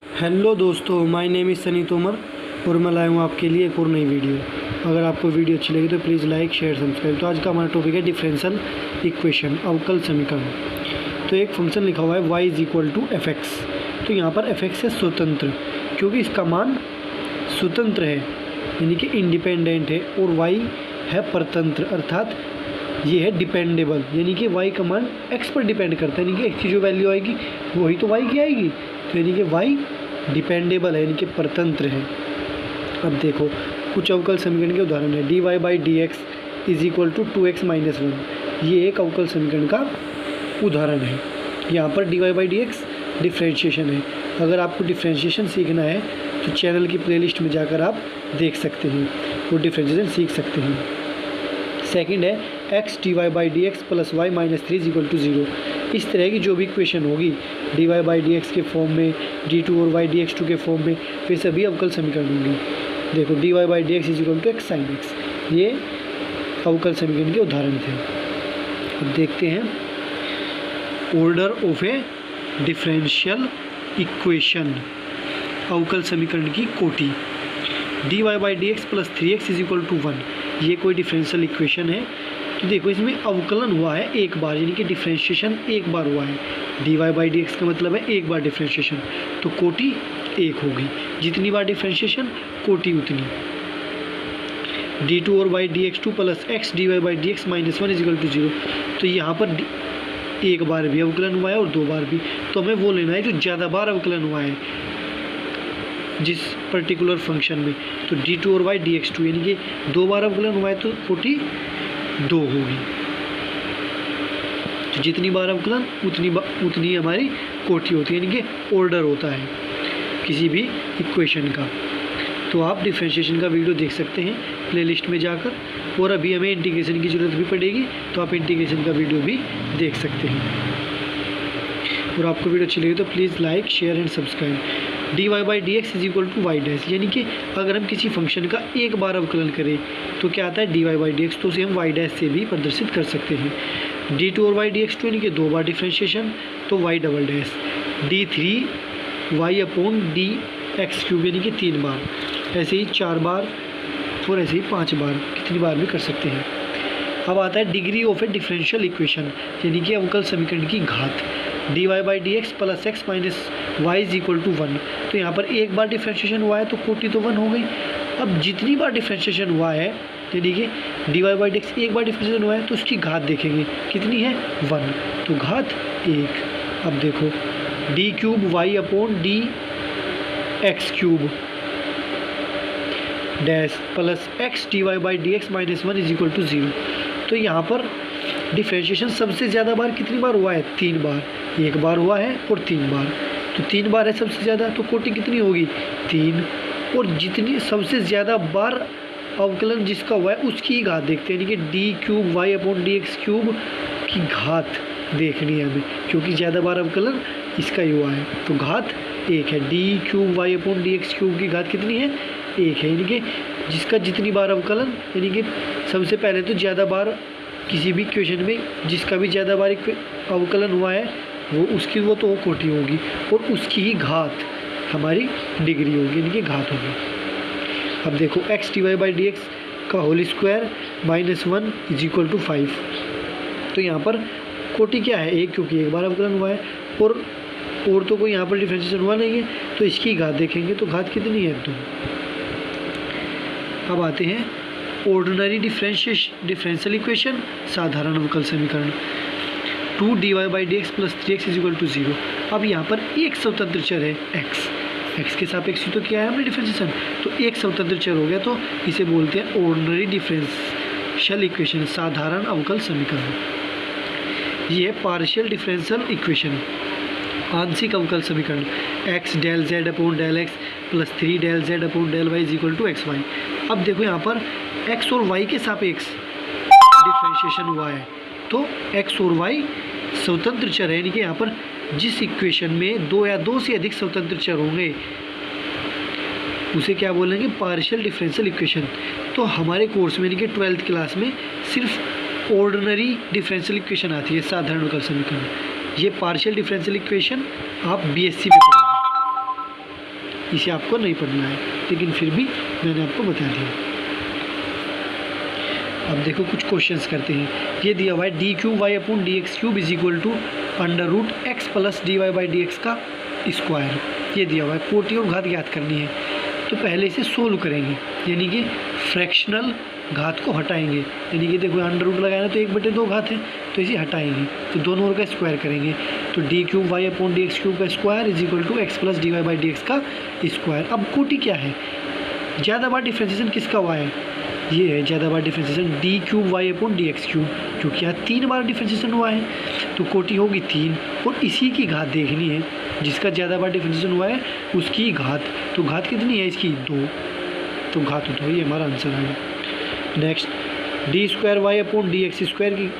Hello दोस्तों, my name is Sunny Tomar और मैं लाया हूँ आपके लिए एक और नई वीडियो। अगर आपको वीडियो अच्छी लगी तो प्लीज़ लाइक शेयर सब्सक्राइब। तो आज का हमारा टॉपिक है डिफरेंशियल इक्वेशन, अवकल समीकरण। तो एक फंक्शन लिखा हुआ है y is equal to f x. तो यहाँ पर एफ एक्स है स्वतंत्र, क्योंकि इसका मान स्वतंत्र है यानी कि इंडिपेंडेंट है, और y है परतंत्र अर्थात ये है डिपेंडेबल, यानी कि y का मान x पर डिपेंड करता है, यानी कि x की जो वैल्यू आएगी वही तो y की आएगी। तो यानी कि y डिपेंडेबल है यानी कि परतंत्र है। अब देखो कुछ अवकल समीकरण के उदाहरण है। dy by d x is equal to 2x minus 1, ये एक अवकल समीकरण का उदाहरण है। यहाँ पर dy by d x differentiation है। अगर आपको डिफ्रेंशिएशन सीखना है तो चैनल की प्लेलिस्ट में जाकर आप देख सकते हैं और डिफ्रेंशिएशन सीख सकते हैं। सेकंड है x dy by d x plus y minus 3 is equal to 0। इस तरह की जो भी इक्वेशन होगी dy बाई डी एक्स के फॉर्म में, d2 और y dx2 के फॉर्म में, फिर सभी अवकल समीकरण होंगे। देखो dy by d x is equal to x sine x, ये अवकल समीकरण के उदाहरण थे। अब देखते हैं order of a differential equation, अवकल समीकरण की कोटि। dy by d x plus 3x is equal to 1, ये कोई डिफरेंशियल इक्वेशन है। तो देखो इसमें अवकलन हुआ है एक बार, यानी कि डिफरेंशिएशन एक बार हुआ है। dy बाई डी एक्स का मतलब है एक बार डिफरेंशिएशन, तो कोटि एक होगी। जितनी बार डिफरेंशिएशन कोटि उतनी। d2 और y dx2 plus x dy by d x minus 1 is equal to 0। तो यहाँ पर एक बार भी अवकलन हुआ है और दो बार भी, तो हमें वो लेना है जो ज़्यादा बार अवकलन हुआ है जिस पर्टिकुलर फंक्शन में। तो d2 और y dx2 यानी कि दो बार अवकलन हुआ है तो कोटि 2 होगी। तो जितनी बार अवकलन उतनी हमारी कोटि होती है, यानी कि ऑर्डर होता है किसी भी इक्वेशन का। तो आप डिफरेंशिएशन का वीडियो देख सकते हैं प्लेलिस्ट में जाकर, और अभी हमें इंटीग्रेशन की ज़रूरत भी पड़ेगी तो आप इंटीग्रेशन का वीडियो भी देख सकते हैं। और आपको वीडियो अच्छी लगी तो please like share and subscribe. dy by d x is equal to y dash, यानी कि अगर हम किसी फंक्शन का एक बार अवकलन करें तो क्या आता है dy बाई डी एक्स, तो उसे हम वाई डैश से भी प्रदर्शित कर सकते हैं। d2 और y dx2 यानी कि दो बार डिफ्रेंशिएशन तो y double dash, d3 y upon d x cube यानी कि 3 बार, ऐसे ही 4 बार और ऐसे ही 5 बार, कितनी बार भी कर सकते हैं। अब आता है degree of a differential equation, यानी कि अवकल समीकरण की घात। dy by d x plus x minus y is equal to 1। तो यहाँ पर एक बार डिफ्रेंशिएशन हुआ है तो कोटि तो 1 हो गई। अब जितनी बार डिफ्रेंशिएशन हुआ है, यानी कि dy बाई डी एक्स एक बार डिफ्रेंशिएशन हुआ है तो उसकी घात देखेंगे कितनी है 1, तो घात 1। अब देखो d cube y upon d x cube dash plus x dy by d x minus 1 is equal to 0। तो यहाँ पर डिफ्रेंशिएशन सबसे ज़्यादा बार कितनी बार हुआ है 3 बार, एक बार हुआ है और 3 बार, तो 3 बार है सबसे ज़्यादा, तो कोटि कितनी होगी 3। और जितनी सबसे ज़्यादा बार अवकलन जिसका हुआ है उसकी ही घात देखते हैं, यानी कि d cube y upon d x cube की घात देखनी है हमें, क्योंकि ज़्यादा बार अवकलन इसका ही हुआ है, तो घात 1 है। D cube y upon d x cube की घात कितनी है 1 है, यानी कि जिसका जितनी बार अवकलन, यानी कि सबसे पहले तो ज़्यादा बार किसी भी इक्वेशन में जिसका भी ज़्यादा बार अवकलन हुआ है वो तो कोटि होगी, और उसकी ही घात हमारी डिग्री होगी, यानी कि घात होगी। अब देखो x dy by d x का whole square minus 1 is equal to 5। तो यहाँ पर कोटि क्या है 1, क्योंकि एक बार अवकलन हुआ है और तो कोई यहाँ पर डिफरेंशिएशन हुआ नहीं है, तो इसकी घात देखेंगे तो घात कितनी है 2। अब आते हैं ऑर्डिनरी डिफरेंशियल इक्वेशन, साधारण अवकल समीकरण। 2 dy by d x plus 3x is equal to 0। अब यहाँ पर एक स्वतंत्र चर है x के सापेक्ष ही तो किया है हमने डिफरेंशिएशन, तो एक स्वतंत्र चर हो गया, तो इसे बोलते हैं ऑर्डिनरी डिफरेंशियल इक्वेशन, साधारण अवकल समीकरण। ये है पार्शियल डिफरेंशियल इक्वेशन, आंशिक अवकल समीकरण। x del z upon del x plus 3 del z upon del y is equal to x y. अब देखो यहाँ पर x और y के सापेक्ष डिफरेंशिएशन हुआ है, तो x और y स्वतंत्र चर है, यानी कि यहाँ पर जिस इक्वेशन में 2 या 2 से अधिक स्वतंत्र चर होंगे उसे क्या बोलेंगे पार्शियल डिफरेंशियल इक्वेशन। तो हमारे कोर्स में यानी कि 12th क्लास में सिर्फ ऑर्डिनरी डिफरेंशियल इक्वेशन आती है, साधारण अवकल समीकरण। ये पार्शियल डिफरेंशियल इक्वेशन आप बीएससी में पढ़ोगे। इसे आपको नहीं पढ़ना है, लेकिन फिर भी मैंने आपको बता दिया। अब देखो कुछ क्वेश्चंस करते हैं। ये दिया हुआ है d cube y upon d x cube is equal to under root x plus d y by d x का स्क्वायर। ये दिया हुआ है, कोटि और घात ज्ञात करनी है। तो पहले इसे सोल्व करेंगे, यानी कि फ्रैक्शनल घात को हटाएंगे। यानी कि देखो अंडर रूट लगाया ना, तो 1/2 घात है, तो इसे हटाएंगे, तो दोनों ओर का स्क्वायर करेंगे। तो d cube y upon d x cube का square is equal to x plus d y by d x का स्क्वायर। अब कोटि क्या है, ज़्यादा बार डिफ्रेंसिएशन किसका हुआ है, ये है ज़्यादा बार differentiation d cube y upon d x cube, क्योंकि यहाँ 3 बार डिफ्रेंसिएशन हुआ है, तो कोटि होगी 3, और इसी की घात देखनी है, जिसका ज़्यादा बार डिफ्रेंसिएशन हुआ है उसकी घात। तो घात कितनी है इसकी, 2, तो घात 2, ये हमारा आंसर आएगा। Next d square y upon d x square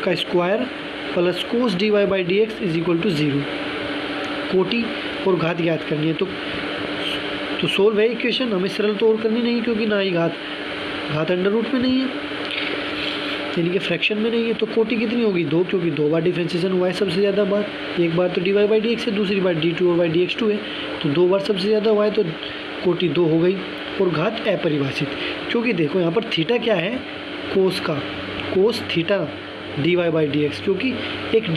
का square plus cos d y by d x is equal to 0। कोटि और घात ज्ञात करनी है, तो सोल्व है इक्वेशन, हमें सरल तो और करनी नहीं, क्योंकि ना ही घात अंडर रूट में नहीं है, यानी कि फ्रैक्शन में नहीं है। तो कोटि कितनी होगी, 2, क्योंकि 2 बार डिफ्रेंसिएशन हुआ है सबसे ज़्यादा बार। एक बार तो d y by d x है, दूसरी बार डी टू और बाई डी एक्स टू है, तो 2 बार सबसे ज़्यादा हुआ है, तो कोटि 2 हो गई। और घात अपरिभाषित, क्योंकि देखो यहाँ पर थीटा क्या है, कोस का, cos theta d y by d x, क्योंकि एक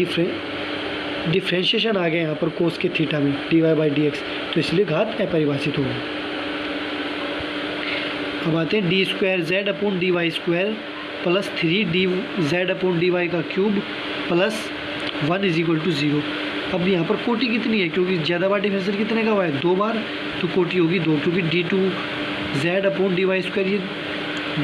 डिफ्रेंशिएशन आ गया यहाँ पर कोस के थीटा में d y by d x, तो इसलिए घात अपरिभाषित होगी। अब आते हैं d square z upon d y square plus 3 d z upon d y का cube plus 1 is equal to 0। अब यहाँ पर कोटि कितनी है, क्योंकि ज़्यादा बार डिफ्रेंशिएशन कितने का हुआ है, 2 बार, तो कोटि होगी 2, क्योंकि d two z upon d y square ये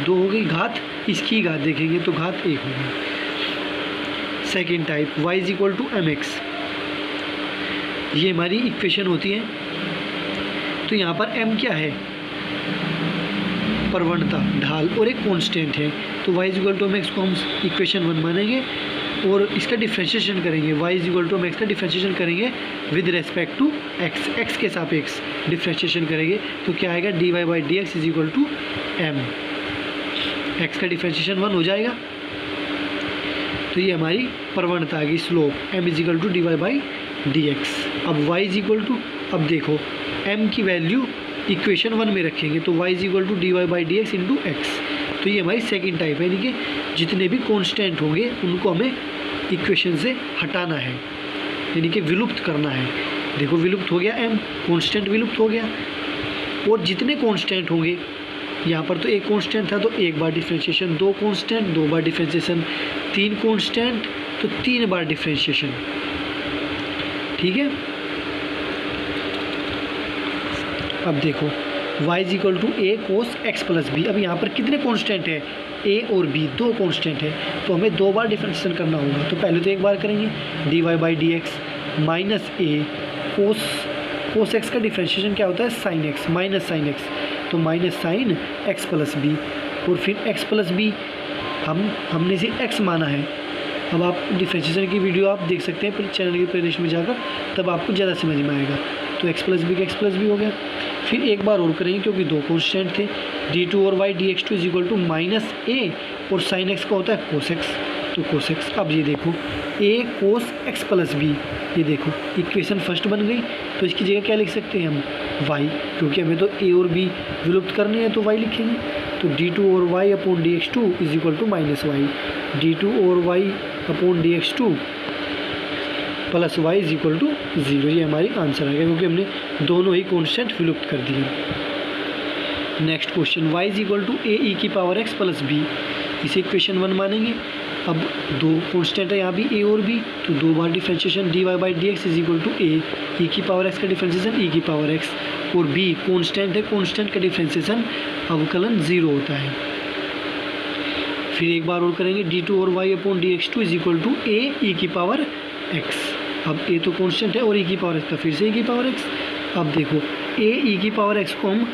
2 हो गई घात, इसकी घात देखेंगे तो घात 1 होगी। Second type y is equal to m x, ये हमारी इक्वेशन होती है। तो यहाँ पर m क्या है, प्रवणता, ढाल, और एक कांस्टेंट है, तो y is equal to m x को हम इक्वेशन 1 मानेंगे और इसका डिफ्रेंशिएशन करेंगे। y is equal to m x का डिफ्रेंशिएशन करेंगे with respect to x, x के सापेक्ष डिफ्रेंशिएशन करेंगे, तो क्या आएगा, d y by d x is equal to m, x का डिफ्रेंशिएशन 1 हो जाएगा। तो ये हमारी प्रवणता आ गई, slope, m is equal to d y by d x. अब y इज इक्वल टू, अब देखो m की वैल्यू इक्वेशन 1 में रखेंगे, तो y is equal to d y by d x into x. तो ये हमारी सेकेंड टाइप है, यानी कि जितने भी कांस्टेंट होंगे उनको हमें इक्वेशन से हटाना है, यानी कि विलुप्त करना है। देखो विलुप्त हो गया m, कांस्टेंट विलुप्त हो गया, और जितने कांस्टेंट होंगे, यहाँ पर तो एक कांस्टेंट था तो 1 बार डिफ्रेंशिएशन, 2 कांस्टेंट 2 बार डिफ्रेंशिएशन, 3 कांस्टेंट तो 3 बार डिफ्रेंशिएशन, ठीक है। अब देखो y is equal to a cos x plus b. अब यहाँ पर कितने कांस्टेंट है, a और b, 2 कांस्टेंट है, तो हमें 2 बार डिफ्रेंशिएशन करना होगा। तो पहले तो 1 बार करेंगे, d y by d x minus a cos x का डिफ्रेंशिएशन क्या होता है, sine x minus sine x, तो minus sine x plus b, और फिर एक्स प्लस बी हमने इसे x माना है। अब आप डिफ्रेंशिएशन की वीडियो आप देख सकते हैं चैनल की प्लेलिस्ट में जाकर, तब आपको ज़्यादा समझ में आएगा। तो x प्लस बी का x प्लस बी हो गया। फिर 1 बार और करेंगे, क्योंकि 2 कांस्टेंट थे, डी टू और y d x two is equal to minus a, और साइन एक्स का होता है कोस एक्स, तो कोस एक्स। अब ये देखो a cos x plus b, ये देखो इक्वेशन फर्स्ट बन गई, तो इसकी जगह क्या लिख सकते हैं हम, y, क्योंकि हमें तो a और b विलुप्त करनी है, तो y लिखेंगे। तो डी टू और y upon d x two is equal to minus y, d two और y upon d x two plus y is equal to 0। ये हमारी आंसर आ गया, क्योंकि हमने दोनों ही कांस्टेंट विलुप्त कर दिए। Next question y is equal to a e की पावर x प्लस बी, इसे इक्वेशन 1 मानेंगे। अब 2 कांस्टेंट है यहाँ भी a और b, तो 2 बार differentiation, d y by d x is equal to a e की पावर x का डिफ्रेंशिएशन e की पावर x, और b कांस्टेंट है, कांस्टेंट का डिफ्रेंशिएशन अवकलन 0 होता है। फिर 1 बार और करेंगे, डी टू और y upon d x two is equal to a e की पावर x। अब a तो कांस्टेंट है, और e की पावर x का फिर से e की पावर x। अब देखो a e की पावर x को हम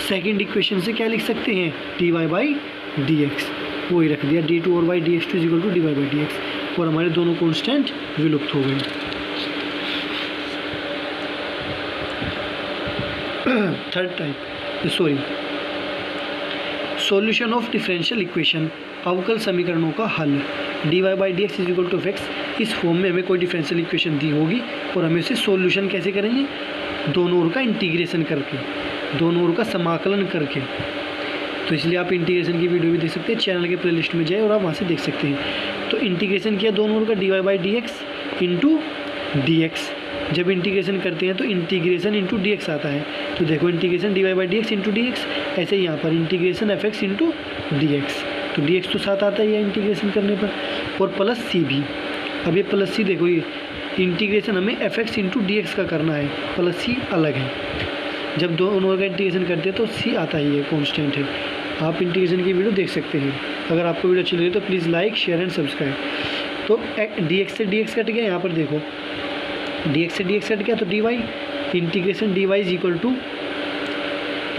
सेकेंड इक्वेशन से क्या लिख सकते हैं, d y by d x, वही रख दिया, डी टू और y d x two is equal to d y by d x, और हमारे दोनों कांस्टेंट विलुप्त हो गए। Third type, solution of differential equation, अवकल समीकरणों का हल। D y by d x is equal to x, इस फॉर्म में हमें कोई डिफरेंशियल इक्वेशन दी होगी और हमें उसे सॉल्यूशन कैसे करेंगे, दोनों ओर का इंटीग्रेशन करके, दोनों ओर का समाकलन करके। तो इसलिए आप इंटीग्रेशन की वीडियो भी देख सकते हैं, चैनल के प्लेलिस्ट में जाए और आप वहाँ से देख सकते हैं। तो इंटीग्रेशन किया दोनों ओर का dy by d x into d x. जब इंटीग्रेशन करते हैं तो इंटीग्रेशन इंटू डी एक्स आता है। तो देखो integration dy by d x into d x, ऐसे ही यहाँ पर integration f x into d x. तो डी एक्स तो साथ आता ही है इंटीग्रेशन करने पर, और प्लस सी भी। अब ये प्लस सी देखो, ये इंटीग्रेशन हमें F x into d x का करना है, प्लस सी अलग है। जब दोनों का इंटीग्रेशन करते हैं तो सी आता ही है, कॉन्स्टेंट है। आप इंटीग्रेशन की वीडियो देख सकते हैं। अगर आपको वीडियो अच्छी लगे तो please like share and subscribe. तो डी एक्स से डी एक्स कट गया, यहाँ पर देखो डी एक्स से डी एक्स कट गया, तो d y integration d y is equal to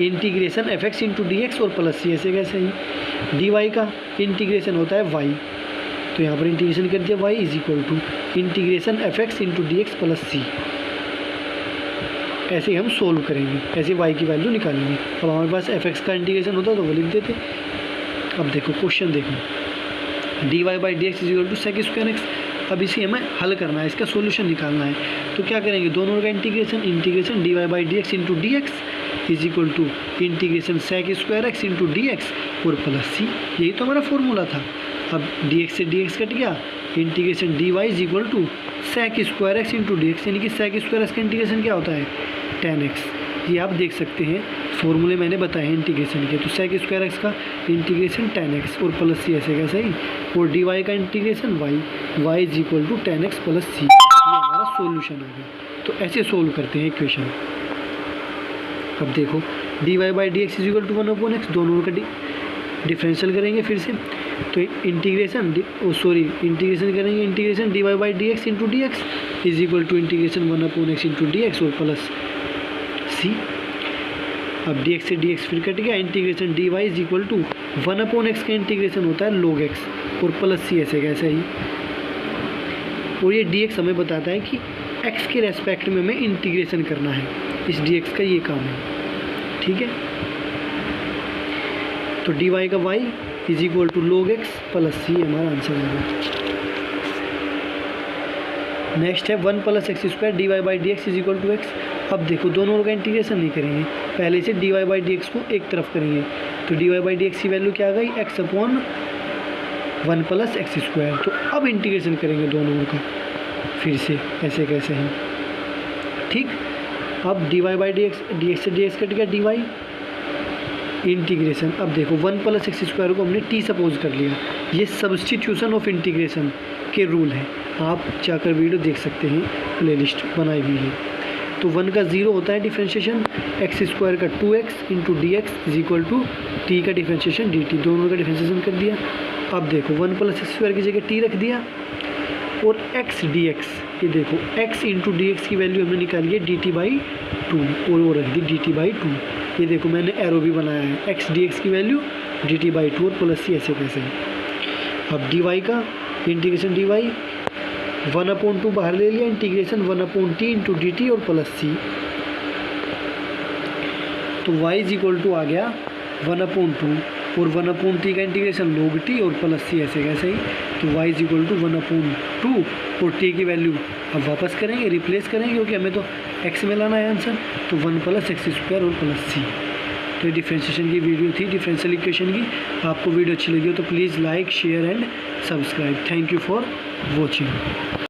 integration f x into d x और प्लस सी। ऐसे कैसे ही डी वाई का इंटीग्रेशन होता है वाई, तो यहाँ पर इंटीग्रेशन कर दिया y is equal to integration f x into d x plus c. ऐसे ही हम सोल्व करेंगे, ऐसे वाई की वैल्यू निकालेंगे। अब हमारे पास एफ एक्स का इंटीग्रेशन होता तो वो लिख देते। अब देखो क्वेश्चन देखो, d y by d x is equal to sec square x. अब इसे हमें हल करना है, इसका सोल्यूशन निकालना है। तो क्या करेंगे, दोनों का integration d y by d x into d x is equal to integration sec square x into d x और प्लस सी। यही तो हमारा फॉर्मूला था। अब डी एक्स से डी एक्स कट गया, integration d y is equal to sec square x into d x, यानी कि सेक स्क्वायर एक्स का इंटीग्रेशन क्या होता है, टेन एक्स। ये आप देख सकते हैं, फॉर्मूले मैंने बताए हैं इंटीग्रेशन के। तो सेक स्क्वायर एक्स का इंटीग्रेशन टेन एक्स और प्लस सी, ऐसे कैसे ही, और डी वाई का integration y, y is equal to tan x plus c. ये हमारा सोल्यूशन आ गया। तो ऐसे सोल्व करते हैं इक्वेशन। अब देखो d y by d x is equal to 1/x, दोनों का डिफरेंशियल करेंगे फिर से। तो इंटीग्रेशन इंटीग्रेशन करेंगे, integration d y by d x into d x is equal to integration 1/x into d x और प्लस सी। अब d x से डी एक्स फिर कट गया, integration d y is equal to 1/x का integration होता है log x और plus c, ऐसे कैसे ही। और ये डी एक्स हमें बताता है कि x के रेस्पेक्ट में हमें इंटीग्रेशन करना है, इस डी एक्स का ये काम है, ठीक है। तो डी वाई का y is equal to log x plus c हमारा आंसर है। नेक्स्ट है 1 + x square d y by d x is equal to x. अब देखो दोनों का इंटीग्रेशन नहीं करेंगे, पहले से d y by d x को एक तरफ करेंगे। तो d y by d x की वैल्यू क्या आ गई, x अपॉन 1 + x स्क्वायर। तो अब इंटीग्रेशन करेंगे दोनों का फिर से, ऐसे कैसे हैं, ठीक। अब d y by d x से डी एक्स कट गया, डी वाई इंटीग्रेशन। अब देखो 1 + x स्क्वायर को हमने t सपोज कर लिया। ये सब्सटीट्यूशन ऑफ इंटीग्रेशन के रूल हैं, आप जाकर वीडियो देख सकते हैं, प्लेलिस्ट बनाई हुई है। तो 1 का 0 होता है डिफ्रेंशिएशन, x स्क्वायर का 2x into d x is equal to t का डिफ्रेंशिएशन dt, दोनों का डिफ्रेंशिएशन कर दिया। अब देखो 1 + x स्क्वायर की जगह t रख दिया और x dx, ये देखो x इंटू डी एक्स की वैल्यू हमने निकाली है dt/2 और वो रख दी dt/2। ये देखो मैंने एरो भी बनाया है, x dx की वैल्यू dt/2 और प्लस सी, ऐसे कैसे है। अब dy का इंटीग्रेशन dy 1/2 बाहर ले लिया, इंटीग्रेशन 1/t इंटू dt और प्लस सी। तो y इज इक्वल टू आ गया 1/2 और 1/t का इंटीग्रेशन log t और प्लस सी, ऐसे कैसे ही। तो y इज इक्वल टू 1/2 और t की वैल्यू अब वापस करेंगे, रिप्लेस करेंगे, क्योंकि हमें तो x में लाना है आंसर। तो 1 + x स्क्वायर और प्लस सी। तो ये डिफ्रेंशिएशन की वीडियो थी, डिफरेंशियल इक्वेशन की। आपको वीडियो अच्छी लगी हो तो please like share and subscribe. Thank you for watching.